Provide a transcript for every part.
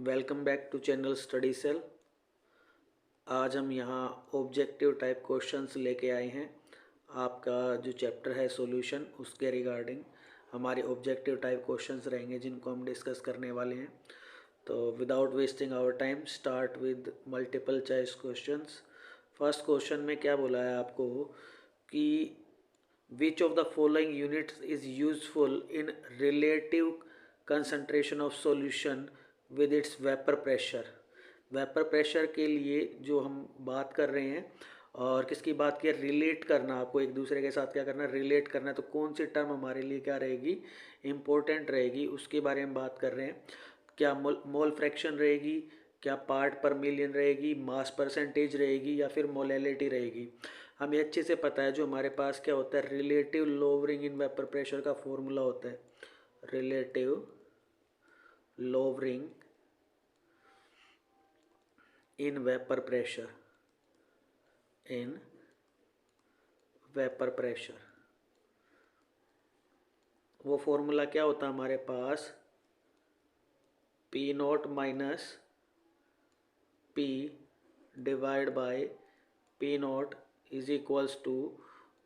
Welcome back to channel study cell. आज हम यहाँ ऑब्जेक्टिव टाइप क्वेश्चंस लेके आए हैं। आपका जो चैप्टर है सॉल्यूशन, उसके रिगार्डिंग हमारे ऑब्जेक्टिव टाइप क्वेश्चंस रहेंगे जिनको हम डिस्कस करने वाले हैं। तो without wasting our time start with multiple choice questions. First question में क्या बोला है आपको कि which of the following units is useful in relative concentration of solution with its vapour pressure. Vapour pressure के लिए जो हम बात कर रहे हैं और किसकी बात की, रिलेट करना, आपको एक दूसरे के साथ क्या करना है, रिलेट करना है। तो कौन सी टर्म हमारे लिए क्या रहेगी, इम्पोर्टेंट रहेगी, उसके बारे में बात कर रहे हैं। क्या मोल फ्रैक्शन रहेगी, क्या पार्ट पर मिलियन रहेगी, मास परसेंटेज रहेगी, या फिर मोलैलिटी रहेगी। हमें अच्छे से पता है जो हमारे पास क्या होता है, relative lowering in vapour pressure का फॉर्मूला होता है, relative lowering in vapour pressure, in vapour pressure. वो फॉर्मूला क्या होता है हमारे पास, P not minus P divide by P not is equals to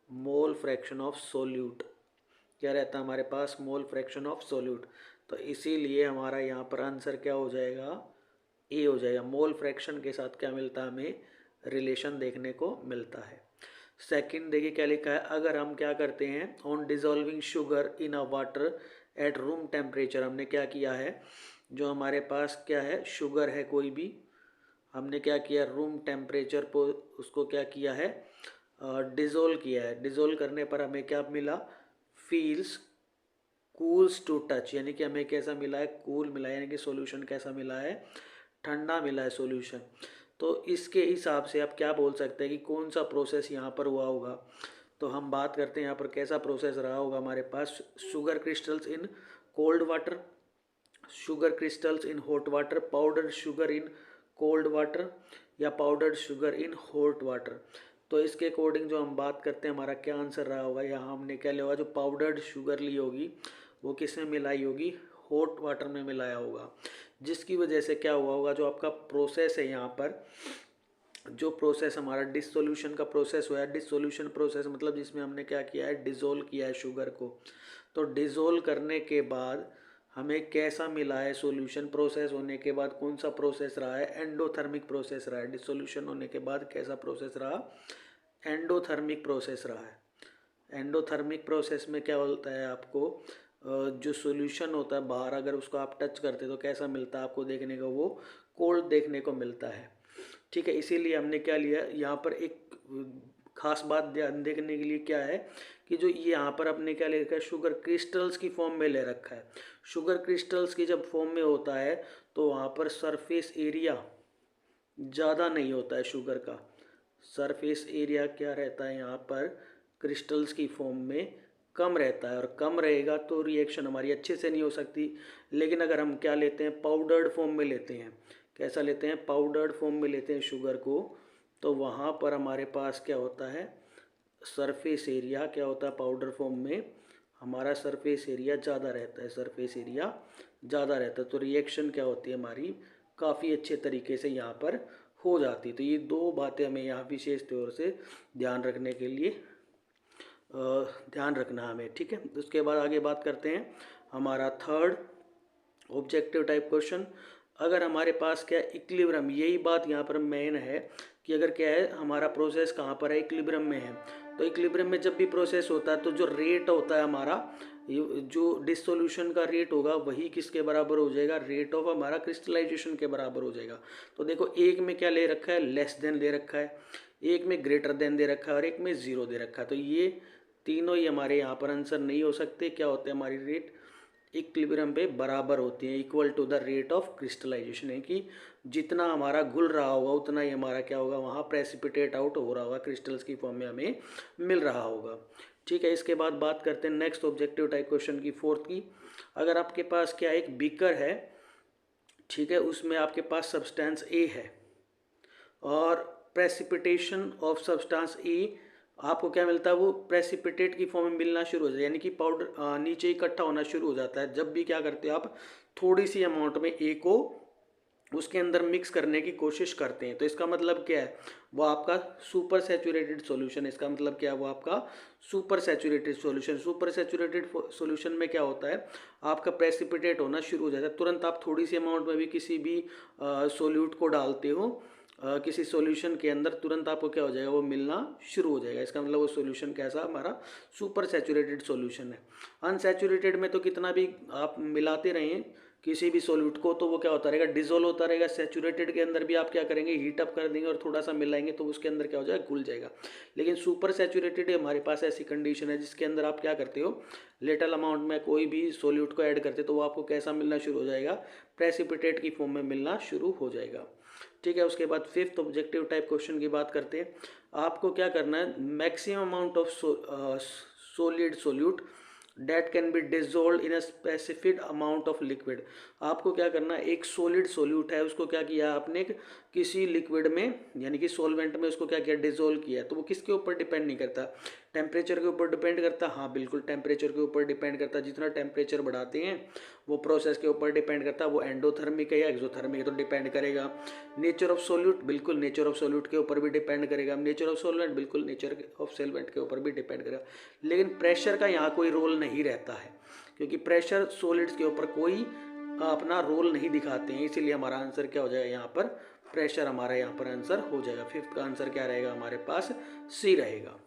mole fraction of solute. क्या रहता है हमारे पास, मोल फ्रैक्शन ऑफ सोल्यूट। तो इसीलिए हमारा यहाँ पर आंसर क्या हो जाएगा, ए हो जाएगा। मोल फ्रैक्शन के साथ क्या मिलता है, हमें रिलेशन देखने को मिलता है। सेकंड देखिए क्या लिखा है, अगर हम क्या करते हैं, on dissolving sugar in a water at room temperature. हमने क्या किया है, जो हमारे पास क्या है, शुगर है कोई भी, हमने क्या किया, रूम टेम्परेचर पर उसको क्या किया है, डिज़ोल्व किया है। डिज़ोल्व करने पर हमें क्या मिला, फील्स कूल्स टू टच, यानी कि हमें कैसा मिला है, कूल मिला है, यानी कि सॉल्यूशन कैसा मिला है, ठंडा मिला है सॉल्यूशन। तो इसके हिसाब से आप क्या बोल सकते हैं कि कौन सा प्रोसेस यहाँ पर हुआ होगा। तो हम बात करते हैं यहाँ पर कैसा प्रोसेस रहा होगा हमारे पास, sugar crystals in cold water, sugar crystals in hot water, powder sugar in cold water, या powdered sugar in hot water. तो इसके अकॉर्डिंग जो हम बात करते हैं हमारा क्या आंसर रहा होगा, यहाँ हमने क्या लिया होगा, जो पाउडर्ड शुगर ली होगी वो किस में मिलाई होगी, हॉट वाटर में मिलाया होगा। जिसकी वजह से क्या हुआ होगा, जो आपका प्रोसेस है यहाँ पर, जो प्रोसेस हमारा डिसोल्यूशन का प्रोसेस हुआ है, डिसोल्यूशन प्रोसेस मतलब जिसमें हमने क्या किया है, डिज़ोल्व किया है शुगर को। तो डिज़ोल्व करने के बाद हमें कैसा मिला है सॉल्यूशन, प्रोसेस होने के बाद कौन सा प्रोसेस रहा है, एंडोथर्मिक प्रोसेस रहा है। डिसोल्यूशन होने के बाद कैसा प्रोसेस रहा, एंडोथर्मिक प्रोसेस रहा है। एंडोथर्मिक प्रोसेस में क्या होता है, आपको जो सॉल्यूशन होता है बाहर, अगर उसको आप टच करते तो कैसा मिलता है आपको देखने को, वो कोल्ड देखने को मिलता है। ठीक है, इसीलिए हमने क्या लिया यहाँ पर, एक खास बात ध्यान देखने के लिए क्या है कि जो ये यहाँ पर अपने क्या ले रखा है, शुगर क्रिस्टल्स की फॉर्म में ले रखा है। शुगर क्रिस्टल्स की जब फॉर्म में होता है तो वहाँ पर सरफेस एरिया ज़्यादा नहीं होता है शुगर का। सरफेस एरिया क्या रहता है यहाँ पर, क्रिस्टल्स की फॉर्म में कम रहता है, और कम रहेगा तो रिएक्शन हमारी अच्छे से नहीं हो सकती। लेकिन अगर हम क्या लेते हैं, पाउडर्ड फॉर्म में लेते हैं, कैसा लेते हैं, पाउडर्ड फॉर्म में लेते हैं शुगर को, तो वहाँ पर हमारे पास क्या होता है, सरफेस एरिया क्या होता है, पाउडर फॉर्म में हमारा सरफेस एरिया ज़्यादा रहता है, सरफेस एरिया ज़्यादा रहता है। तो रिएक्शन क्या होती है हमारी, काफ़ी अच्छे तरीके से यहाँ पर हो जाती है। तो ये दो बातें हमें यहाँ विशेष तौर से ध्यान रखने के लिए ध्यान रखना हमें। ठीक है, उसके बाद आगे बात करते हैं हमारा थर्ड ऑब्जेक्टिव टाइप क्वेश्चन। अगर हमारे पास क्या इक्विलिब्रियम, यही बात यहाँ पर मेन है कि अगर क्या है हमारा प्रोसेस कहाँ पर है, इक्विलिब्रियम में है। तो इक्विलिब्रियम में जब भी प्रोसेस होता है तो जो रेट होता है हमारा, जो डिसोल्यूशन का रेट होगा वही किसके बराबर हो जाएगा, रेट ऑफ हमारा क्रिस्टलाइजेशन के बराबर हो जाएगा। तो देखो एक में क्या ले रखा है, लेस देन दे रखा है, एक में ग्रेटर देन दे रखा है, और एक में ज़ीरो दे रखा है। तो ये तीनों ही हमारे यहाँ पर आंसर नहीं हो सकते। क्या होते हैं, हमारी रेट इक्विलिब्रियम पे बराबर होती है, equal to the rate of crystallisation, है कि जितना हमारा घुल रहा होगा उतना ही हमारा क्या होगा, वहाँ प्रेसिपिटेट आउट हो रहा होगा, क्रिस्टल्स की फॉर्म में हमें मिल रहा होगा। ठीक है, इसके बाद बात करते हैं नेक्स्ट ऑब्जेक्टिव टाइप क्वेश्चन की, फोर्थ की। अगर आपके पास क्या एक बीकर है, ठीक है, उसमें आपके पास सब्सटेंस ए है और प्रेसिपिटेशन ऑफ सब्सटेंस ए आपको क्या मिलता है, वो प्रेसिपिटेट की फॉर्म में मिलना शुरू हो जाता है, यानी कि पाउडर नीचे इकट्ठा होना शुरू हो जाता है। जब भी क्या करते हो आप, थोड़ी सी अमाउंट में ए को उसके अंदर मिक्स करने की कोशिश करते हैं। तो इसका मतलब क्या है, वो आपका सुपर सैचुरेटेड सॉल्यूशन है। इसका मतलब क्या है, वो आपका super saturated solution. Super saturated solution में क्या होता है, आपका प्रेसिपिटेट होना शुरू हो जाता है तुरंत। आप थोड़ी सी अमाउंट में भी किसी भी सोल्यूट को डालते हो किसी सॉल्यूशन के अंदर, तुरंत आपको क्या हो जाएगा, वो मिलना शुरू हो जाएगा। इसका मतलब वो सॉल्यूशन कैसा, हमारा सुपर सैचुरेटेड सॉल्यूशन है। अनसैचुरेटेड में तो कितना भी आप मिलाते रहें किसी भी सॉल्यूट को, तो वो क्या होता रहेगा, डिजोल्व होता रहेगा। सैचुरेटेड के अंदर भी आप क्या करेंगे, हीट अप कर देंगे और थोड़ा सा मिलाएंगे तो उसके अंदर क्या हो जाएगा, घुल जाएगा। लेकिन सुपर सैचुरेटेड हमारे पास ऐसी कंडीशन है जिसके अंदर आप क्या करते हो, लिटिल अमाउंट में कोई भी सॉल्यूट को ऐड करते तो वो आपको कैसा मिलना शुरू हो जाएगा, प्रेसिपिटेट की फॉर्म में मिलना शुरू हो जाएगा। ठीक है, उसके बाद फिफ्थ ऑब्जेक्टिव टाइप क्वेश्चन की बात करते हैं। आपको क्या करना है, maximum amount of solid solute date can be dissolve in a specific amount of liquid. आपको क्या करना है, एक सॉलिड सोल्यूट है उसको क्या किया आपने, किसी लिक्विड में यानी कि सॉल्वेंट में उसको क्या किया, डिजोल्व किया। तो वो किसके ऊपर डिपेंड नहीं करता, टेम्परेचर के ऊपर डिपेंड करता। हाँ बिल्कुल, टेम्परेचर के ऊपर डिपेंड करता। जितना टेम्परेचर बढ़ाते हैं वो प्रोसेस के ऊपर डिपेंड करता है, वो एंडोथर्मिक है या एक्सोथर्मिक है तो डिपेंड करेगा। नेचर ऑफ सोल्यूट, बिल्कुल नेचर ऑफ सोल्यूट के ऊपर भी डिपेंड करेगा। नेचर ऑफ सॉल्वेंट, बिल्कुल नेचर ऑफ सॉल्वेंट के ऊपर भी डिपेंड करेगा। लेकिन प्रेशर का यहाँ कोई रोल नहीं रहता है, क्योंकि प्रेशर सॉलिड्स के ऊपर कोई अपना रोल नहीं दिखाते हैं। इसीलिए हमारा आंसर क्या हो जाएगा, यहाँ पर प्रेशर हमारा यहाँ पर आंसर हो जाएगा। फिफ्थ का आंसर क्या रहेगा हमारे पास, सी रहेगा।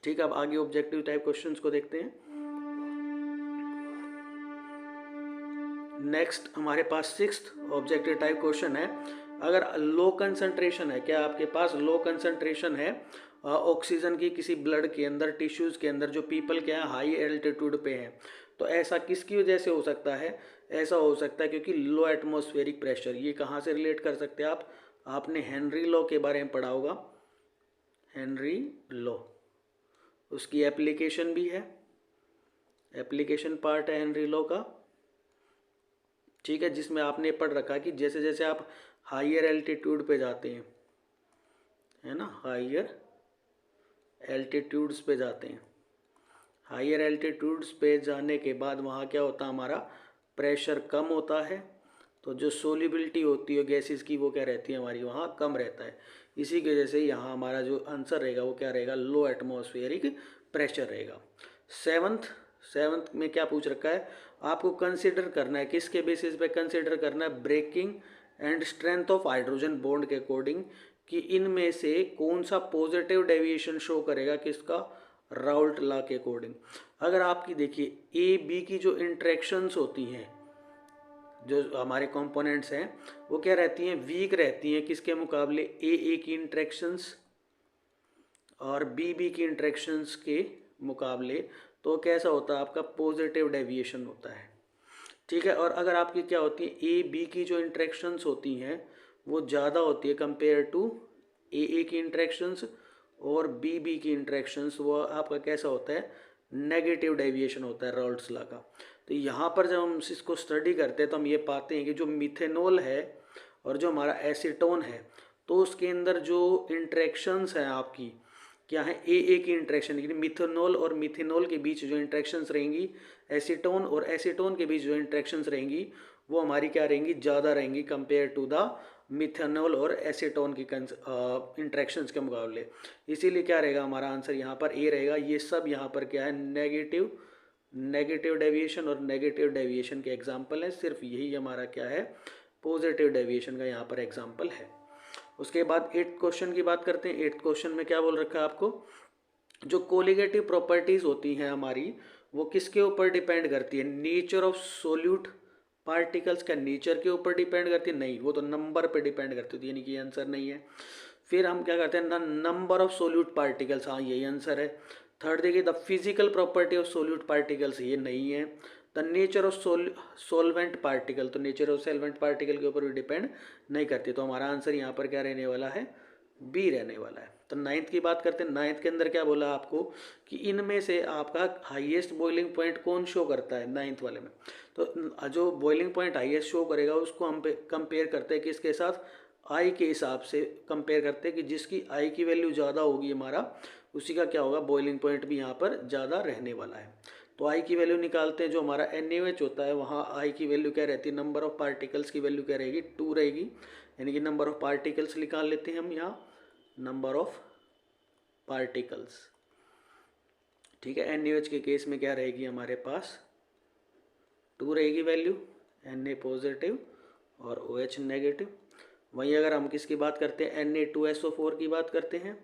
ठीक है, अब आगे ऑब्जेक्टिव टाइप क्वेश्चंस को देखते हैं। नेक्स्ट हमारे पास सिक्स्थ ऑब्जेक्टिव टाइप क्वेश्चन है। अगर लो कंसंट्रेशन है, क्या आपके पास लो कंसंट्रेशन है ऑक्सीजन की किसी ब्लड के अंदर, टिश्यूज़ के अंदर, जो पीपल क्या है हाई एल्टीट्यूड पे हैं, तो ऐसा किसकी वजह से हो सकता है, ऐसा हो सकता है क्योंकि लो एटमॉस्फेरिक प्रेशर। ये कहाँ से रिलेट कर सकते हैं आप, आपने हेनरी लॉ के बारे में पढ़ा होगा, हेनरी लॉ, उसकी एप्लीकेशन भी है, एप्लीकेशन पार्ट है हेनरी लॉ का। ठीक है, जिसमें आपने पढ़ रखा कि जैसे जैसे आप हाइयर एल्टीट्यूड पे जाते हैं, है ना, हाइयर एल्टीट्यूड्स पे जाते हैं, हाइयर एल्टीट्यूड्स पे जाने के बाद वहाँ क्या होता है, हमारा प्रेशर कम होता है। तो जो सोलिबिलिटी होती है गैसेस की वो क्या रहती है हमारी, वहाँ कम रहता है। इसी की वजह से यहाँ हमारा जो आंसर रहेगा वो क्या रहेगा, लो एटमॉस्फेरिक प्रेशर रहेगा। सेवन्थ में क्या पूछ रखा है, आपको कंसिडर करना है, किसके बेसिस पे कंसिडर करना है, breaking and strength of hydrogen bond के अकॉर्डिंग, कि इनमें से कौन सा पॉजिटिव डेविएशन शो करेगा, किसका, राउल्ट लॉ के अकॉर्डिंग। अगर आपकी देखिए ए बी की जो इंट्रैक्शंस होती हैं, जो हमारे कंपोनेंट्स हैं वो क्या रहती हैं, वीक रहती हैं किसके मुकाबले, ए की इंट्रैक्शंस और बी की इंट्रैक्शंस के मुकाबले। तो कैसा होता है आपका, पॉजिटिव डेविएशन होता है। ठीक है, और अगर आपकी क्या होती है, ए बी की जो इंट्रैक्शंस होती हैं वो ज़्यादा होती है कंपेयर टू ए की इंट्रैक्शंस, और बी की इंट्रैक्शंस, वो आपका कैसा होता है, नेगेटिव डेविएशन होता है राउल्ट्स लॉ का। तो यहाँ पर जब हम इसको स्टडी करते हैं तो हम ये पाते हैं कि जो मिथेनॉल है और जो हमारा एसीटोन है, तो उसके अंदर जो इंट्रैक्शंस हैं आपकी क्या है, ए की इंट्रैक्शन, यानी मिथेनॉल और मिथेनॉल के बीच जो इंट्रैक्शंस रहेंगी, एसीटोन और एसीटोन के बीच जो इंट्रैक्शंस रहेंगी वो हमारी क्या रहेंगी, ज़्यादा रहेंगी कंपेयर टू द मिथेनॉल और एसीटोन की इंट्रैक्शंस के मुकाबले। इसीलिए क्या रहेगा हमारा आंसर यहाँ पर ए रहेगा। ये सब यहाँ पर क्या है, नेगेटिव डेविएशन और नेगेटिव डेविएशन के एग्जाम्पल हैं। सिर्फ यही हमारा क्या है, पॉजिटिव डेविएशन का यहाँ पर एग्जाम्पल है। उसके बाद 8th क्वेश्चन की बात करते हैं। 8th क्वेश्चन में क्या बोल रखा है आपको, जो कोलिगेटिव प्रॉपर्टीज होती हैं हमारी वो किसके ऊपर डिपेंड करती है, नेचर ऑफ सोल्यूट पार्टिकल्स का नेचर के ऊपर डिपेंड करती है, नहीं, वो तो नंबर पे डिपेंड करती है, यानी कि आंसर नहीं है। फिर हम क्या करते हैं, the number of solute particles, हाँ यही आंसर है। थर्ड देखिए, the physical property of solute particles, ये नहीं है। The nature of solvent particle, तो नेचर ऑफ सोलवेंट पार्टिकल के ऊपर भी डिपेंड नहीं करती। तो हमारा आंसर यहाँ पर क्या रहने वाला है, बी रहने वाला है। तो 9th की बात करते हैं। 9th के अंदर क्या बोला आपको कि इनमें से आपका हाईएस्ट बॉइलिंग पॉइंट कौन शो करता है 9th वाले में। तो जो बॉइलिंग पॉइंट हाईएस्ट शो करेगा उसको हम कंपेयर करते हैं किसके साथ, आई के हिसाब से कंपेयर करते हैं कि जिसकी आई की वैल्यू ज़्यादा होगी हमारा, उसी का क्या होगा, बॉइलिंग पॉइंट भी यहाँ पर ज़्यादा रहने वाला है। तो आई की वैल्यू निकालते हैं, जो हमारा NaOH होता है वहाँ आई की वैल्यू क्या रहती है, नंबर ऑफ पार्टिकल्स की वैल्यू क्या रहेगी, 2 रहेगी, यानी कि नंबर ऑफ पार्टिकल्स निकाल लेते हैं हम यहाँ, नंबर ऑफ पार्टिकल्स। ठीक है, NaOH के केस में क्या रहेगी हमारे पास 2 रहेगी वैल्यू, Na पॉजिटिव और OH नेगेटिव। वहीं अगर हम किसकी बात करते हैं, Na2SO4 की बात करते हैं,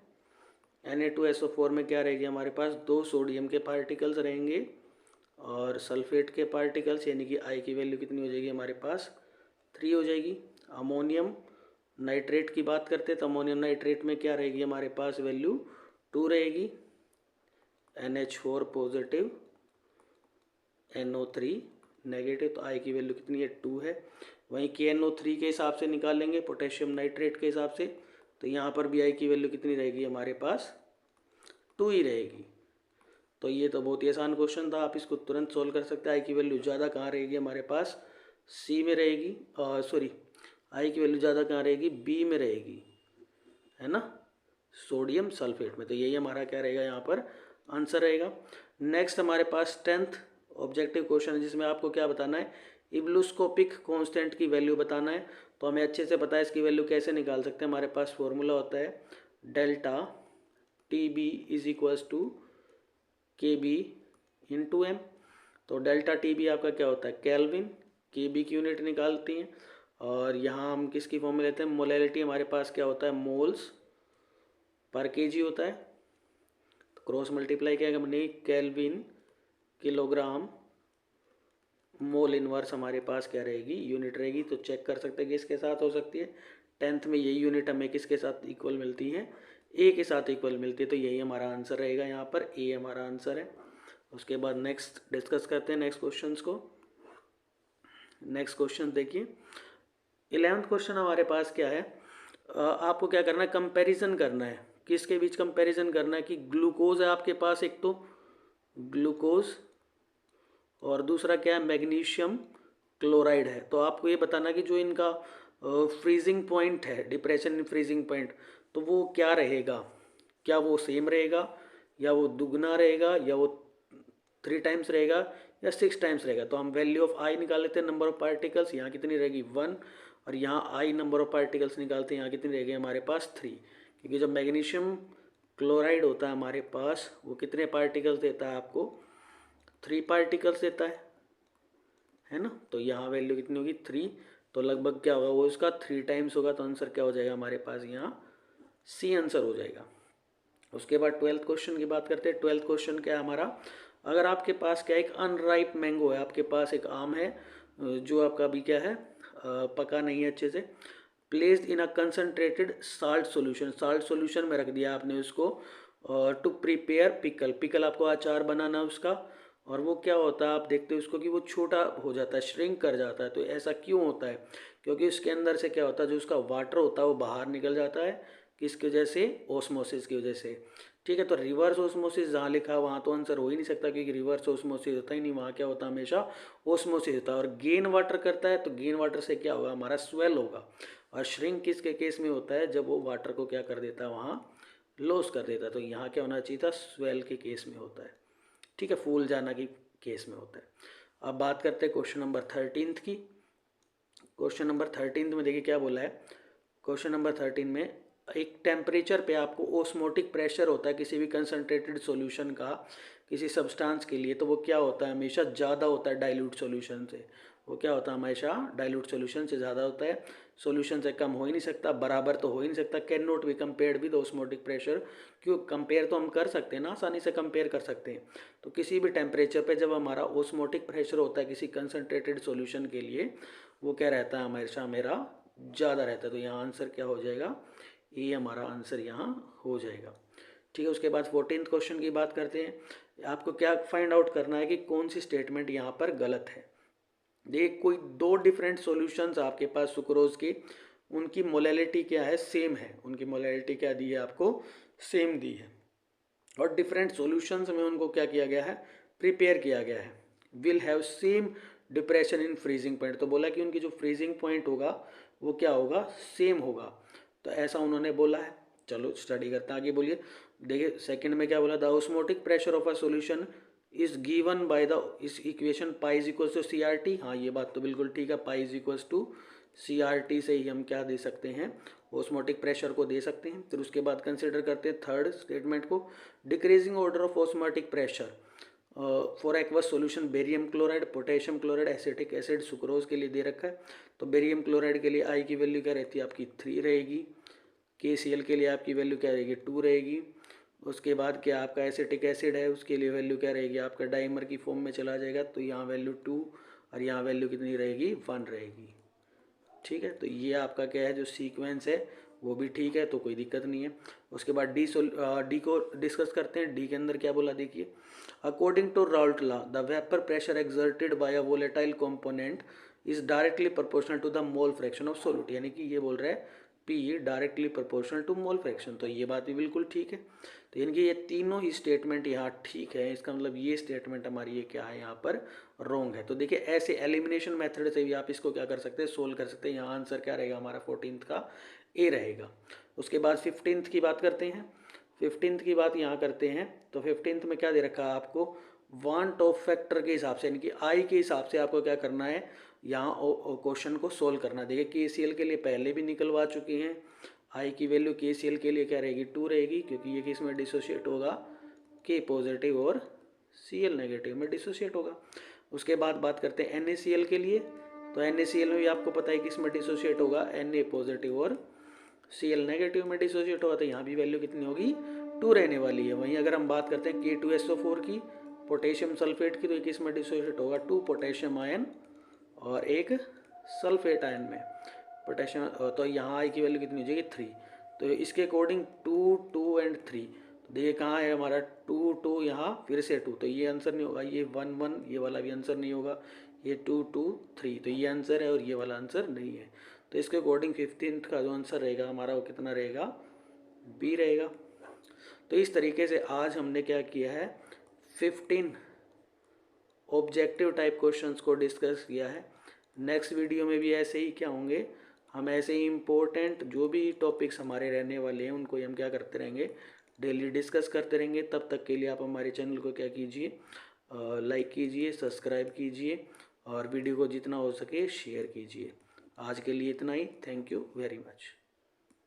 Na2SO4 में क्या रहेगी हमारे पास 2 सोडियम के पार्टिकल्स रहेंगे और सल्फेट के पार्टिकल्स, यानी कि आई की वैल्यू कितनी हो जाएगी हमारे पास 3 हो जाएगी। अमोनियम नाइट्रेट की बात करते हैं तो अमोनियम नाइट्रेट में क्या रहेगी हमारे पास वैल्यू 2 रहेगी, NH4 पॉजिटिव NO3 नेगेटिव, तो आई की वैल्यू कितनी है 2 है। वहीं KNO3 के हिसाब से निकालेंगे पोटेशियम नाइट्रेट के हिसाब से, तो यहाँ पर भी आई की वैल्यू कितनी रहेगी हमारे पास 2 ही रहेगी। तो ये तो बहुत ही आसान क्वेश्चन था, आप इसको तुरंत सोल्व कर सकते हैं। आई की वैल्यू ज़्यादा कहाँ रहेगी हमारे पास, सी में रहेगी, सॉरी आई की वैल्यू ज़्यादा कहाँ रहेगी, बी में रहेगी, है ना, सोडियम सल्फेट में। तो यही हमारा क्या रहेगा यहाँ पर आंसर रहेगा। नेक्स्ट हमारे पास 10th ऑब्जेक्टिव क्वेश्चन है, जिसमें आपको क्या बताना है, इब्लूस्कोपिक कांस्टेंट की वैल्यू बताना है। तो हमें अच्छे से पता है इसकी वैल्यू कैसे निकाल सकते हैं। हमारे पास फॉर्मूला होता है delta TB is equals to KB into M। तो डेल्टा TB आपका क्या होता है केल्विन, KB की यूनिट निकालती हैं, और यहाँ हम किसकी फॉर्म में लेते हैं, मोलैलिटी हमारे पास क्या होता है मोल्स पर केजी होता है। तो क्रॉस मल्टीप्लाई क्या हमने, केल्विन किलोग्राम मोल इनवर्स हमारे पास क्या रहेगी यूनिट रहेगी। तो चेक कर सकते हैं कि इसके साथ हो सकती है। 10th में यही यूनिट हमें किसके साथ इक्वल मिलती है, A के साथ इक्वल मिलती है। तो यही हमारा आंसर रहेगा, यहाँ पर A हमारा आंसर है। उसके बाद नेक्स्ट डिस्कस करते हैं नेक्स्ट क्वेश्चंस को। नेक्स्ट क्वेश्चन देखिए 11th क्वेश्चन हमारे पास क्या है, आपको क्या करना है, कंपैरिजन करना है। किसके बीच कंपैरिजन करना है कि ग्लूकोज है आपके पास, एक तो ग्लूकोज और दूसरा क्या है मैग्नीशियम क्लोराइड है। तो आपको ये बताना कि जो इनका फ्रीजिंग पॉइंट है, डिप्रेशन इन फ्रीजिंग पॉइंट, तो वो क्या रहेगा, क्या वो सेम रहेगा या वो दुगना रहेगा या वो 3 टाइम्स रहेगा या 6 टाइम्स रहेगा। तो हम वैल्यू ऑफ आई निकाल लेते हैं, नंबर ऑफ पार्टिकल्स यहाँ कितनी रहेगी 1, और यहाँ आई नंबर ऑफ पार्टिकल्स निकालते हैं, यहाँ कितनी रहेगी हमारे पास 3। क्योंकि जब मैग्नीशियम क्लोराइड होता है हमारे पास वो कितने पार्टिकल्स देता है आपको 3 पार्टिकल्स देता है ना। तो यहाँ वैल्यू कितनी होगी 3, तो लगभग क्या होगा वो इसका 3 टाइम्स होगा। तो आंसर क्या हो जाएगा हमारे पास यहाँ सी आंसर हो जाएगा। उसके बाद 12th क्वेश्चन की बात करते हैं। 12th क्वेश्चन क्या है हमारा, अगर आपके पास क्या एक अनराइप मैंगो है, आपके पास एक आम है जो आपका अभी क्या है पका नहीं है अच्छे से, placed in a concentrated salt solution, salt solution में रख दिया आपने उसको, टू प्रिपेयर पिकल, पिकल आपको अचार बनाना है उसका, और वो क्या होता है आप देखते हो उसको कि वो छोटा हो जाता है, श्रिंक कर जाता है। तो ऐसा क्यों होता है, क्योंकि उसके अंदर से क्या होता है जो उसका वाटर होता है वो बाहर निकल जाता है, किसकी वजह से, ओस्मोसिस की वजह से। ठीक है, तो रिवर्स ओस्मोसिस जहाँ लिखा है वहाँ तो आंसर हो ही नहीं सकता, क्योंकि रिवर्स ओस्मोसिस होता ही नहीं, वहाँ क्या होता है हमेशा ओस्मोसिस होता है। और गेन वाटर करता है तो गेन वाटर से क्या होगा हमारा स्वेल होगा, और श्रिंक किसके केस में होता है जब वो वाटर को क्या कर देता है वहाँ लॉस कर देता है। तो यहाँ क्या होना चाहिए था, स्वेल के केस में होता है। ठीक है, फूल जाना की केस में होता है। अब बात करते हैं क्वेश्चन नंबर 13 की। क्वेश्चन नंबर 13 में देखिए क्या बोला है, क्वेश्चन नंबर 13 में एक टेम्परेचर पे आपको ओस्मोटिक प्रेशर होता है किसी भी कंसनट्रेटेड सॉल्यूशन का किसी सब्सटेंस के लिए, तो वो क्या होता है हमेशा ज़्यादा होता है डाइल्यूट सॉल्यूशन से। वो क्या होता है हमेशा डाइल्यूट सॉल्यूशन से ज़्यादा होता है, सॉल्यूशन से कम हो ही नहीं सकता, बराबर तो हो ही नहीं सकता। Can not be compared with osmotic pressure, क्यों कंपेयर तो हम कर सकते हैं ना, आसानी से कंपेयर कर सकते हैं। तो किसी भी टेम्परेचर पे जब हमारा ओस्मोटिक प्रेशर होता है किसी कंसनट्रेटेड सॉल्यूशन के लिए, वो क्या रहता है हमेशा मेरा ज़्यादा रहता है। तो यहाँ आंसर क्या हो जाएगा, ये हमारा आंसर यहाँ हो जाएगा। ठीक है, उसके बाद 14th क्वेश्चन की बात करते हैं। आपको क्या फाइंड आउट करना है कि कौन सी स्टेटमेंट यहाँ पर गलत है। देखिए कोई 2 डिफरेंट सॉल्यूशंस आपके पास सुक्रोज की, उनकी मोलैलिटी क्या है सेम है, उनकी मोलैलिटी क्या दी है आपको सेम दी है, और डिफरेंट सॉल्यूशंस में उनको क्या किया गया है प्रिपेयर किया गया है, will have same depression in freezing point. तो बोला कि उनकी जो फ्रीजिंग पॉइंट होगा वो क्या होगा सेम होगा, तो ऐसा उन्होंने बोला है। चलो स्टडी करते हैं, आगे बोलिए। देखिए सेकंड में क्या बोला, the osmotic pressure of a solution is given by the this equation pi is equals to C R T. हाँ ये बात तो बिल्कुल ठीक है, pi is equals to C R T से ही हम क्या दे सकते हैं, ऑस्मोटिक प्रेशर को दे सकते हैं। फिर उसके बाद कंसिडर करते हैं थर्ड स्टेटमेंट को, decreasing order of osmotic pressure for aqueous solution barium chloride, potassium chloride, acetic acid, sucrose के लिए दे रखा है। तो बेरियम क्लोराइड के लिए आई की वैल्यू क्या रहती है आपकी 3 रहेगी, KCl के लिए आपकी वैल्यू क्या रहेगी 2 रहेगी। उसके बाद क्या आपका एसिटिक एसिड है उसके लिए वैल्यू क्या रहेगी, आपका डाइमर की फॉर्म में चला जाएगा, तो यहाँ वैल्यू 2 और यहाँ वैल्यू कितनी रहेगी 1 रहेगी। ठीक है, तो ये आपका क्या है जो सीक्वेंस है वो भी ठीक है, तो कोई दिक्कत नहीं है। उसके बाद डी को डिस्कस करते हैं। डी के अंदर क्या बोला देखिए, according to Raoult law the vapour pressure exerted by a volatile component is directly proportional to the mole fraction of solute, यानी कि ये बोल रहा है p directly proportional to mole fraction, तो ये बात भी बिल्कुल ठीक है। तो यानी कि ये तीनों ही स्टेटमेंट यहाँ ठीक है, इसका मतलब ये स्टेटमेंट हमारी ये क्या है यहाँ पर रॉन्ग है। तो देखिए ऐसे एलिमिनेशन मेथड से भी आप इसको क्या कर सकते हैं, सोल्व कर सकते हैं। यहाँ आंसर क्या रहेगा हमारा 14th का ए रहेगा। उसके बाद 15th की बात करते हैं। 15th की बात यहाँ करते हैं, तो 15th में क्या दे रखा है आपको, वांट ऑफ फैक्टर के हिसाब से यानी कि आई के हिसाब से आपको क्या करना है, यहाँ क्वेश्चन को सोल्व करना। देखिए KCl के लिए पहले भी निकलवा चुके हैं, आई की वैल्यू KCl के लिए क्या रहेगी 2 रहेगी, क्योंकि ये किस में डिसोशिएट होगा, K पॉजिटिव और Cl नेगेटिव में डिसोशिएट होगा। उसके बाद बात करते हैं NaCl के लिए, तो NaCl में भी आपको पता है किस में डिसोशिएट होगा, Na पॉजिटिव और Cl नेगेटिव में डिसोशिएट होगा, तो यहाँ भी वैल्यू कितनी होगी 2 रहने वाली है। वहीं अगर हम बात करते हैं K2SO4 की, पोटेशियम सल्फेट की, तो किस में डिसोशिएट होगा 2 पोटेशियम आयन और 1 सल्फेट आयन में पोटेशियम, तो यहाँ आई की वैल्यू कितनी हो जाएगी 3। तो इसके अकॉर्डिंग 2, 2 एंड 3, तो देखिए कहाँ है हमारा 2, 2 यहाँ फिर से 2, तो ये आंसर नहीं होगा, ये 1, 1 ये वाला भी आंसर नहीं होगा, ये 2, 2, 3, तो ये आंसर है और ये वाला आंसर नहीं है। तो इसके अकॉर्डिंग 15th का जो आंसर रहेगा हमारा वो कितना रहेगा, बी रहेगा। तो इस तरीके से आज हमने क्या किया है, 15 ऑब्जेक्टिव टाइप क्वेश्चंस को डिस्कस किया है। नेक्स्ट वीडियो में भी ऐसे ही क्या होंगे, हम ऐसे ही इम्पोर्टेंट जो भी टॉपिक्स हमारे रहने वाले हैं उनको हम क्या करते रहेंगे, डेली डिस्कस करते रहेंगे। तब तक के लिए आप हमारे चैनल को क्या कीजिए, लाइक कीजिए, सब्सक्राइब कीजिए और वीडियो को जितना हो सके शेयर कीजिए। आज के लिए इतना ही, थैंक यू वेरी मच।